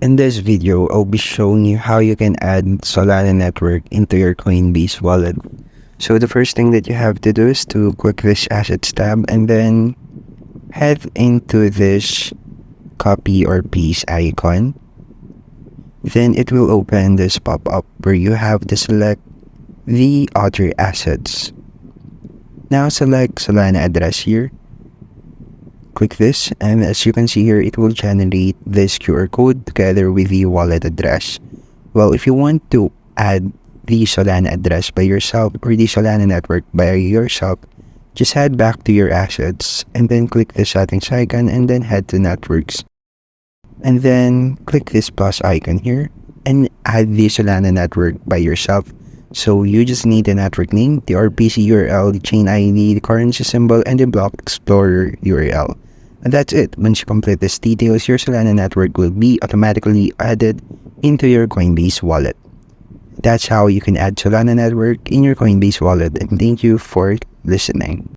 In this video, I'll be showing you how you can add Solana Network into your Coinbase wallet. So the first thing that you have to do is to click this Assets tab and then head into this copy or paste icon. Then it will open this pop-up where you have to select the other assets. Now select Solana address here. Click this, and as you can see here, it will generate this QR code together with the wallet address. Well, if you want to add the Solana address by yourself or the Solana network by yourself, just head back to your assets and then click the settings icon and then head to networks. And then click this plus icon here and add the Solana network by yourself. So you just need the network name, the RPC URL, the chain ID, the currency symbol, and the block explorer URL. And that's it. Once you complete these details, your Solana network will be automatically added into your Coinbase wallet. That's how you can add Solana network in your Coinbase wallet, and thank you for listening.